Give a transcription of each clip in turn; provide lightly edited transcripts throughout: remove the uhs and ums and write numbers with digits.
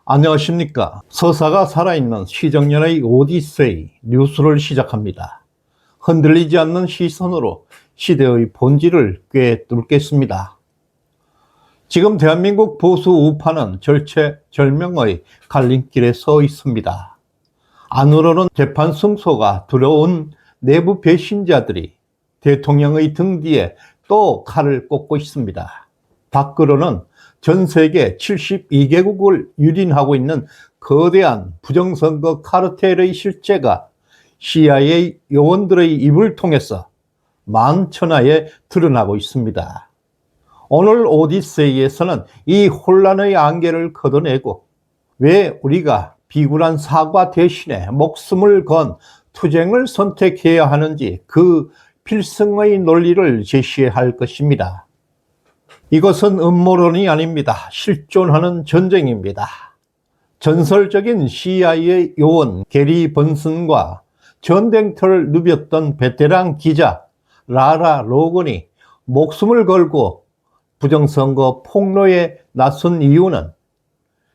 안녕하십니까. 서사가 살아있는 시정연의 오디세이 뉴스를 시작합니다. 흔들리지 않는 시선으로 시대의 본질을 꿰뚫겠습니다. 지금 대한민국 보수 우파는 절체절명의 갈림길에 서 있습니다. 안으로는 재판 승소가 두려운 내부 배신자들이 대통령의 등 뒤에 또 칼을 꽂고 있습니다. 밖으로는 전 세계 72개국을 유린하고 있는 거대한 부정선거 카르텔의 실체가 CIA 요원들의 입을 통해서 만천하에 드러나고 있습니다. 오늘 오디세이에서는 이 혼란의 안개를 걷어내고 왜 우리가 비굴한 사과 대신에 목숨을 건 투쟁을 선택해야 하는지 그 필승의 논리를 제시할 것입니다. 이것은 음모론이 아닙니다. 실존하는 전쟁입니다. 전설적인 CIA 요원 게리 번슨과 전쟁터를 누볐던 베테랑 기자 라라 로건이 목숨을 걸고 부정선거 폭로에 나선 이유는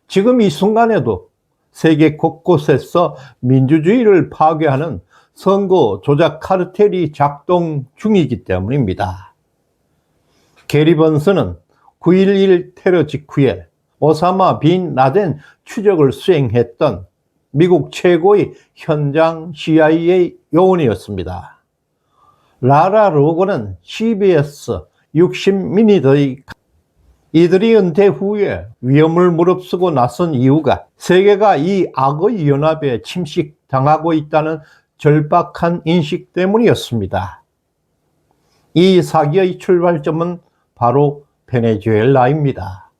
지금 이 순간에도 세계 곳곳에서 민주주의를 파괴하는 선거 조작 카르텔이 작동 중이기 때문입니다. 게리 번슨은 9.11 테러 직후에 오사마 빈 라덴 추적을 수행했던 미국 최고의 현장 CIA 요원이었습니다. 라라 로건은 CBS 60미니트의 이들이 은퇴 후에 위험을 무릅쓰고 나선 이유가 세계가 이 악의 연합에 침식당하고 있다는 절박한 인식 때문이었습니다. 이 사기의 출발점은 바로 베네수엘라입니다.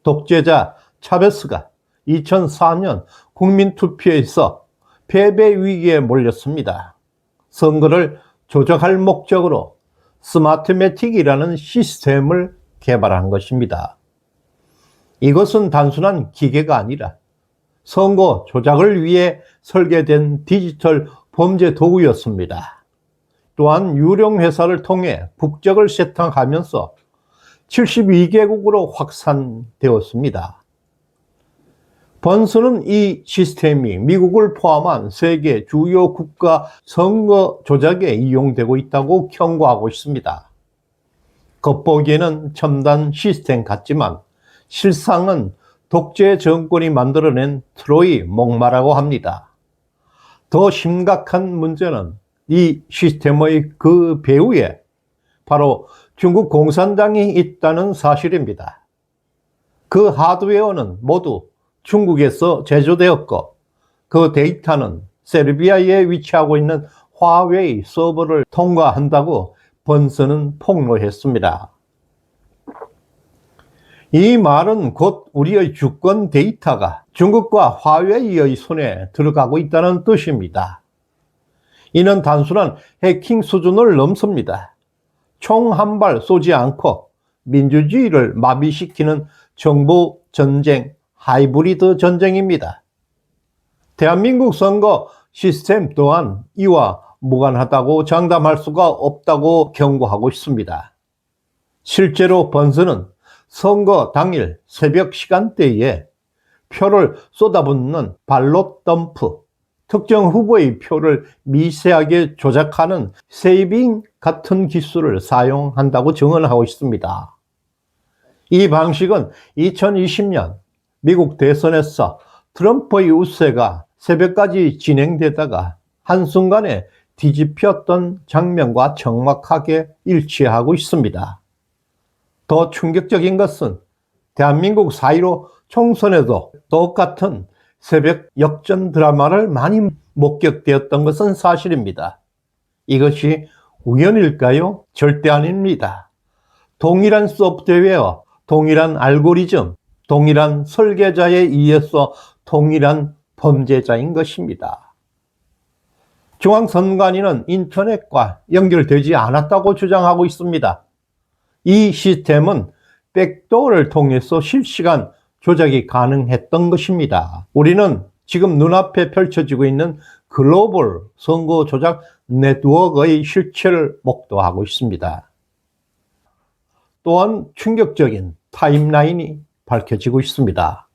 독재자 차베스가 2004년 국민투표에서 패배 위기에 몰렸습니다. 선거를 조작할 목적으로 스마트매틱이라는 시스템을 개발한 것입니다. 이것은 단순한 기계가 아니라 선거 조작을 위해 설계된 디지털 범죄 도구였습니다. 또한 유령 회사를 통해 국적을 세탁하면서 72개국으로 확산되었습니다. 번슨은 이 시스템이 미국을 포함한 세계 주요 국가 선거 조작에 이용되고 있다고 경고하고 있습니다. 겉보기에는 첨단 시스템 같지만 실상은 독재 정권이 만들어낸 트로이 목마라고 합니다. 더 심각한 문제는 이 시스템의 그 배후에 바로 중국 공산당이 있다는 사실입니다. 그 하드웨어는 모두 중국에서 제조되었고 그 데이터는 세르비아에 위치하고 있는 화웨이 서버를 통과한다고 번슨은 폭로했습니다. 이 말은 곧 우리의 주권 데이터가 중국과 화웨이의 손에 들어가고 있다는 뜻입니다. 이는 단순한 해킹 수준을 넘습니다. 총 한 발 쏘지 않고 민주주의를 마비시키는 정보 전쟁, 하이브리드 전쟁입니다. 대한민국 선거 시스템 또한 이와 무관하다고 장담할 수가 없다고 경고하고 있습니다. 실제로 번슨은 선거 당일 새벽 시간대에 표를 쏟아붓는 발롯 덤프, 특정 후보의 표를 미세하게 조작하는 세이빙 같은 기술을 사용한다고 증언하고 있습니다. 이 방식은 2020년 미국 대선에서 트럼프의 우세가 새벽까지 진행되다가 한순간에 뒤집혔던 장면과 정확하게 일치하고 있습니다. 더 충격적인 것은 대한민국 4.15 총선에도 똑같은 새벽 역전 드라마를 많이 목격되었던 것은 사실입니다. 이것이 우연일까요? 절대 아닙니다. 동일한 소프트웨어, 동일한 알고리즘, 동일한 설계자에 의해서 동일한 범죄자인 것입니다. 중앙선관위는 인터넷과 연결되지 않았다고 주장하고 있습니다. 이 시스템은 백도어를 통해서 실시간 조작이 가능했던 것입니다. 우리는 지금 눈앞에 펼쳐지고 있는 글로벌 선거 조작 네트워크의 실체를 목도하고 있습니다. 또한 충격적인 타임라인이 밝혀지고 있습니다.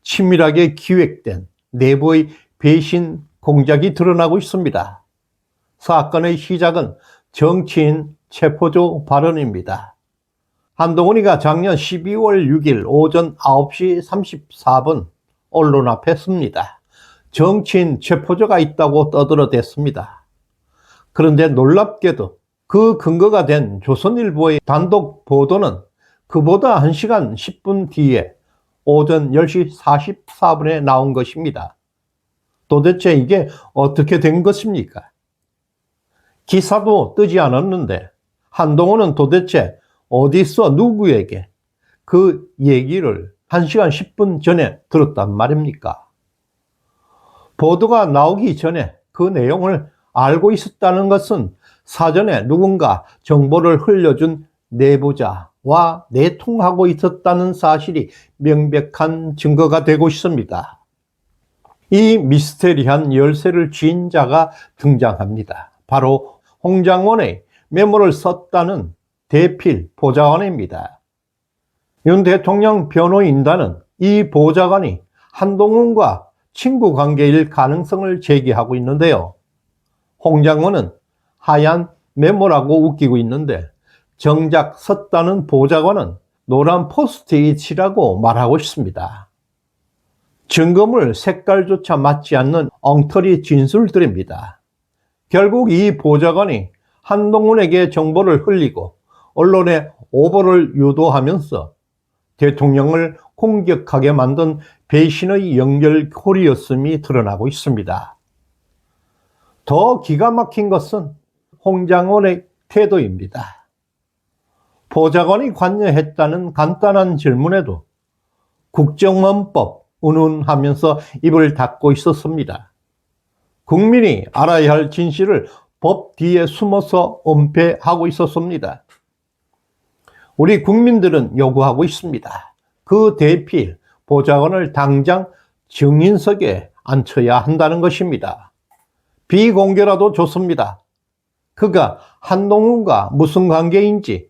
치밀하게 기획된 내부의 배신 공작이 드러나고 있습니다. 사건의 시작은 정치인 체포조 발언입니다. 한동훈이가 작년 12월 6일 오전 9시 34분 언론 앞에 섭니다. 정치인 체포조가 있다고 떠들어댔습니다. 그런데 놀랍게도 그 근거가 된 조선일보의 단독 보도는 그보다 1시간 10분 뒤에 오전 10시 44분에 나온 것입니다. 도대체 이게 어떻게 된 것입니까? 기사도 뜨지 않았는데 한동훈은 도대체 어디서 누구에게 그 얘기를 1시간 10분 전에 들었단 말입니까? 보도가 나오기 전에 그 내용을 알고 있었다는 것은 사전에 누군가 정보를 흘려준 내부자와 내통하고 있었다는 사실이 명백한 증거가 되고 있습니다. 이 미스테리한 열쇠를 쥔 자가 등장합니다. 바로 홍장원의 메모를 썼다는 대필 보좌관입니다. 윤 대통령 변호인단은 이 보좌관이 한동훈과 친구 관계일 가능성을 제기하고 있는데요. 홍장원은 하얀 메모라고 웃기고 있는데 정작 썼다는 보좌관은 노란 포스트잇이라고 말하고 있습니다. 증거물 색깔조차 맞지 않는 엉터리 진술들입니다. 결국 이 보좌관이 한동훈에게 정보를 흘리고 언론에 오보를 유도하면서 대통령을 공격하게 만든 배신의 연결고리였음이 드러나고 있습니다. 더 기가 막힌 것은 홍장원의 태도입니다. 보좌관이 관여했다는 간단한 질문에도 국정원법 운운하면서 입을 닫고 있었습니다. 국민이 알아야 할 진실을 법 뒤에 숨어서 은폐하고 있었습니다. 우리 국민들은 요구하고 있습니다. 그 대필 보좌관을 당장 증인석에 앉혀야 한다는 것입니다. 비공개라도 좋습니다. 그가 한동훈과 무슨 관계인지,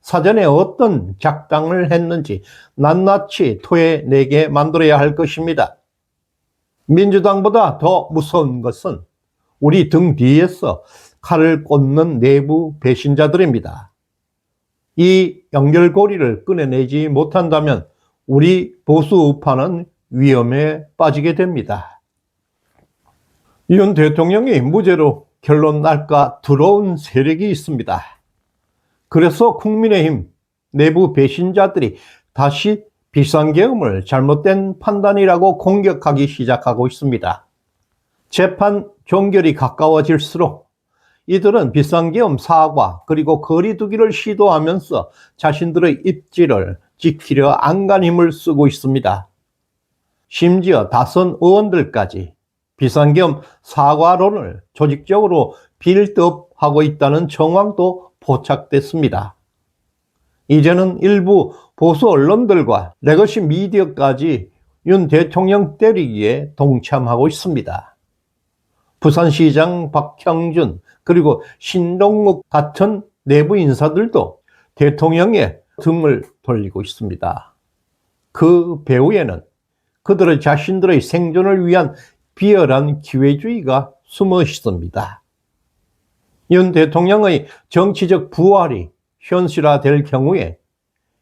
사전에 어떤 작당을 했는지 낱낱이 토해내게 만들어야 할 것입니다. 민주당보다 더 무서운 것은 우리 등 뒤에서 칼을 꽂는 내부 배신자들입니다. 이 연결고리를 끊어내지 못한다면 우리 보수 우파는 위험에 빠지게 됩니다. 윤 대통령이 무죄로 결론 날까 두려운 세력이 있습니다. 그래서 국민의힘 내부 배신자들이 다시 비상계엄을 잘못된 판단이라고 공격하기 시작하고 있습니다. 재판 종결이 가까워질수록 이들은 비상계엄 사과 그리고 거리두기를 시도하면서 자신들의 입지를 지키려 안간힘을 쓰고 있습니다. 심지어 다선 의원들까지 비상계엄 사과론을 조직적으로 빌드업하고 있다는 정황도 포착됐습니다. 이제는 일부 보수 언론들과 레거시 미디어까지 윤 대통령 때리기에 동참하고 있습니다. 부산시장 박형준 그리고 신동욱 같은 내부 인사들도 대통령의 등을 돌리고 있습니다. 그 배후에는 그들의 자신들의 생존을 위한 비열한 기회주의가 숨어 있습니다. 윤 대통령의 정치적 부활이 현실화될 경우에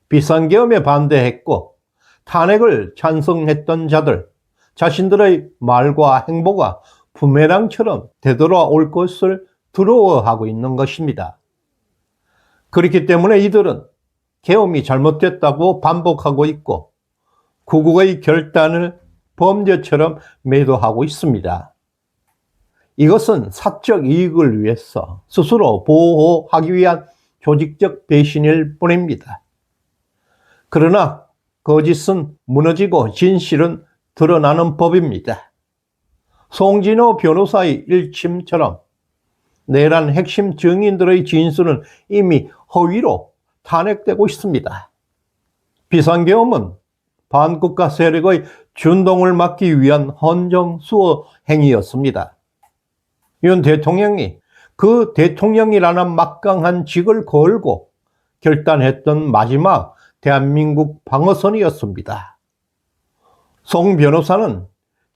비상계엄에 반대했고 탄핵을 찬성했던 자들, 자신들의 말과 행보가 부메랑처럼 되돌아올 것을 두려워하고 있는 것입니다. 그렇기 때문에 이들은 계엄이 잘못됐다고 반복하고 있고 구국의 결단을 범죄처럼 매도하고 있습니다. 이것은 사적 이익을 위해서 스스로 보호하기 위한 조직적 배신일 뿐입니다. 그러나 거짓은 무너지고 진실은 드러나는 법입니다. 송진호 변호사의 일침처럼 내란 핵심 증인들의 진술은 이미 허위로 탄핵되고 있습니다. 비상계엄은 반국가 세력의 준동을 막기 위한 헌정수호 행위였습니다. 윤 대통령이 그 대통령이라는 막강한 직을 걸고 결단했던 마지막 대한민국 방어선이었습니다. 송 변호사는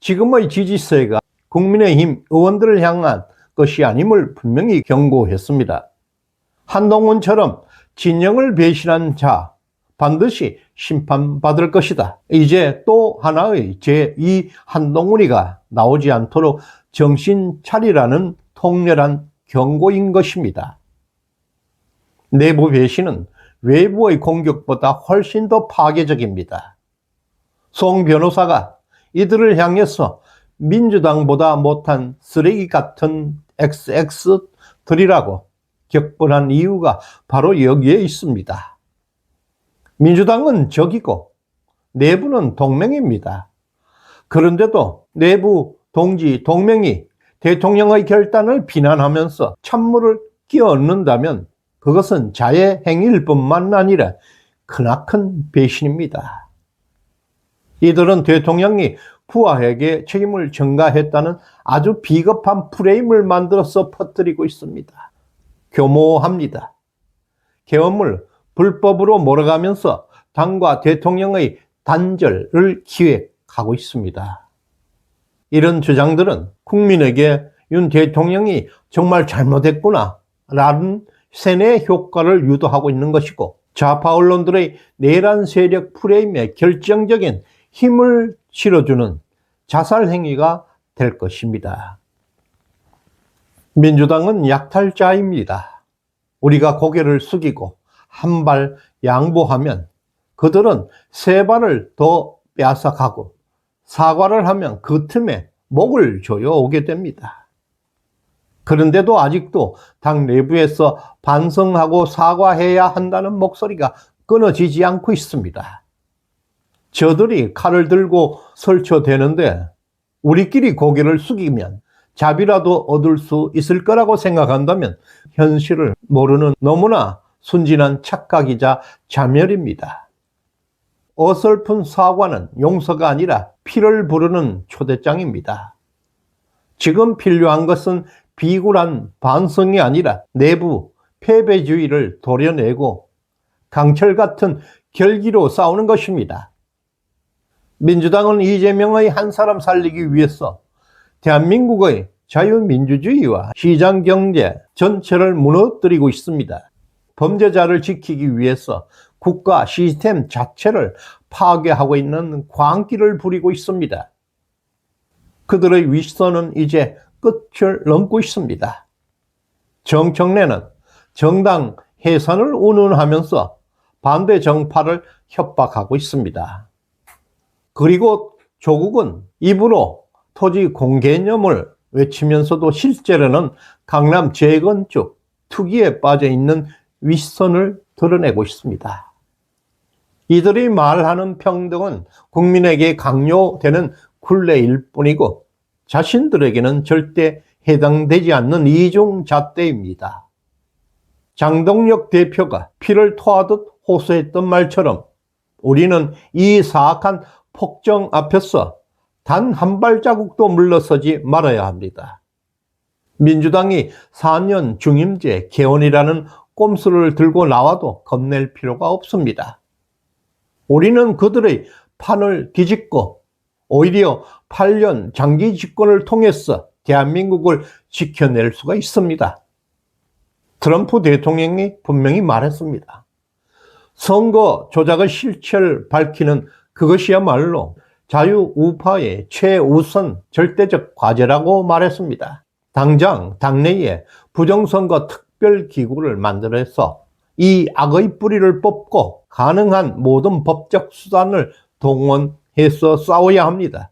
지금의 지지세가 국민의힘 의원들을 향한 것이 아님을 분명히 경고했습니다. 한동훈처럼 진영을 배신한 자 반드시 심판받을 것이다. 이제 또 하나의 제2 한동훈이가 나오지 않도록 정신 차리라는 통렬한 경고인 것입니다. 내부 배신은 외부의 공격보다 훨씬 더 파괴적입니다. 송 변호사가 이들을 향해서 민주당보다 못한 쓰레기 같은 XX들이라고 격분한 이유가 바로 여기에 있습니다. 민주당은 적이고 내부는 동맹입니다. 그런데도 내부 동지 동맹이 대통령의 결단을 비난하면서 찬물을 끼얹는다면 그것은 자해 행위일 뿐만 아니라 크나큰 배신입니다. 이들은 대통령이 부하에게 책임을 전가했다는 아주 비겁한 프레임을 만들어서 퍼뜨리고 있습니다. 교모합니다. 계엄을 불법으로 몰아가면서 당과 대통령의 단절을 기획하고 있습니다. 이런 주장들은 국민에게 윤 대통령이 정말 잘못했구나 라는 세뇌 효과를 유도하고 있는 것이고, 좌파 언론들의 내란 세력 프레임에 결정적인 힘을 실어주는 자살 행위가 될 것입니다. 민주당은 약탈자입니다. 우리가 고개를 숙이고 한 발 양보하면 그들은 세 발을 더 빼앗아가고, 사과를 하면 그 틈에 목을 조여오게 됩니다. 그런데도 아직도 당 내부에서 반성하고 사과해야 한다는 목소리가 끊어지지 않고 있습니다. 저들이 칼을 들고 설쳐대는데 우리끼리 고개를 숙이면 잡이라도 얻을 수 있을 거라고 생각한다면 현실을 모르는 너무나 순진한 착각이자 자멸입니다. 어설픈 사과는 용서가 아니라 피를 부르는 초대장입니다. 지금 필요한 것은 비굴한 반성이 아니라 내부 패배주의를 도려내고 강철 같은 결기로 싸우는 것입니다. 민주당은 이재명의 한 사람 살리기 위해서 대한민국의 자유민주주의와 시장경제 전체를 무너뜨리고 있습니다. 범죄자를 지키기 위해서 국가 시스템 자체를 파괴하고 있는 광기를 부리고 있습니다. 그들의 윗선은 이제 끝을 넘고 있습니다. 정청래는 정당 해산을 운운하면서 반대 정파를 협박하고 있습니다. 그리고 조국은 입으로 토지 공개념을 외치면서도 실제로는 강남 재건축 투기에 빠져있는 윗선을 드러내고 있습니다. 이들이 말하는 평등은 국민에게 강요되는 굴레일 뿐이고 자신들에게는 절대 해당되지 않는 이중잣대입니다. 장동혁 대표가 피를 토하듯 호소했던 말처럼 우리는 이 사악한 폭정 앞에서 단 한 발자국도 물러서지 말아야 합니다. 민주당이 4년 중임제 개헌이라는 꼼수를 들고 나와도 겁낼 필요가 없습니다. 우리는 그들의 판을 뒤집고 오히려 8년 장기 집권을 통해서 대한민국을 지켜낼 수가 있습니다. 트럼프 대통령이 분명히 말했습니다. 선거 조작의 실체를 밝히는 그것이야말로 자유우파의 최우선 절대적 과제라고 말했습니다. 당장 당내에 부정선거 특별기구를 만들어서 이 악의 뿌리를 뽑고 가능한 모든 법적 수단을 동원해서 싸워야 합니다.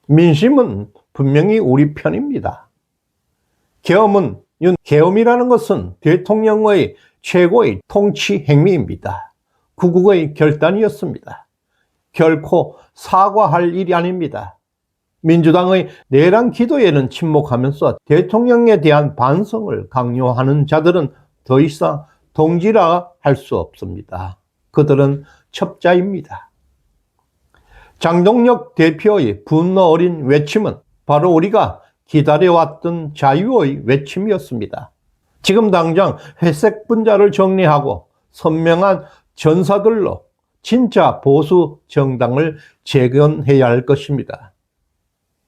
민심은 분명히 우리 편입니다. 계엄이라는 것은 대통령의 최고의 통치 행위입니다. 구국의 결단이었습니다. 결코 사과할 일이 아닙니다. 민주당의 내란 기도에는 침묵하면서 대통령에 대한 반성을 강요하는 자들은 더 이상 동지라 할 수 없습니다. 그들은 첩자입니다. 장동혁 대표의 분노 어린 외침은 바로 우리가 기다려왔던 자유의 외침이었습니다. 지금 당장 회색 분자를 정리하고 선명한 전사들로 진짜 보수 정당을 재건해야 할 것입니다.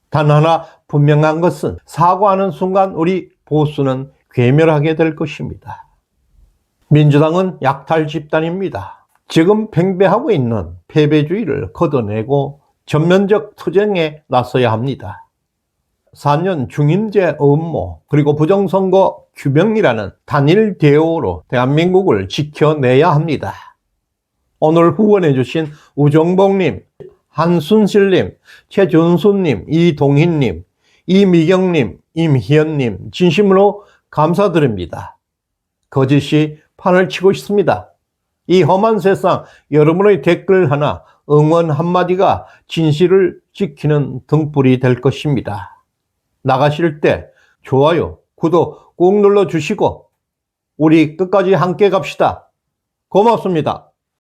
단 하나 분명한 것은 사과하는 순간 우리 보수는 괴멸하게 될 것입니다. 민주당은 약탈 집단입니다. 지금 팽배하고 있는 패배주의를 걷어내고 전면적 투쟁에 나서야 합니다. 4년 중임제 음모 그리고 부정선거 규명이라는 단일 대오로 대한민국을 지켜내야 합니다. 오늘 후원해 주신 우정복님, 한순실님, 최준수님, 이동희님, 이미경님, 임희연님 진심으로 감사드립니다. 거짓이 판을 치고 있습니다. 이 험한 세상 여러분의 댓글 하나, 응원 한마디가 진실을 지키는 등불이 될 것입니다. 나가실 때 좋아요, 구독 꾹 눌러주시고 우리 끝까지 함께 갑시다. 고맙습니다.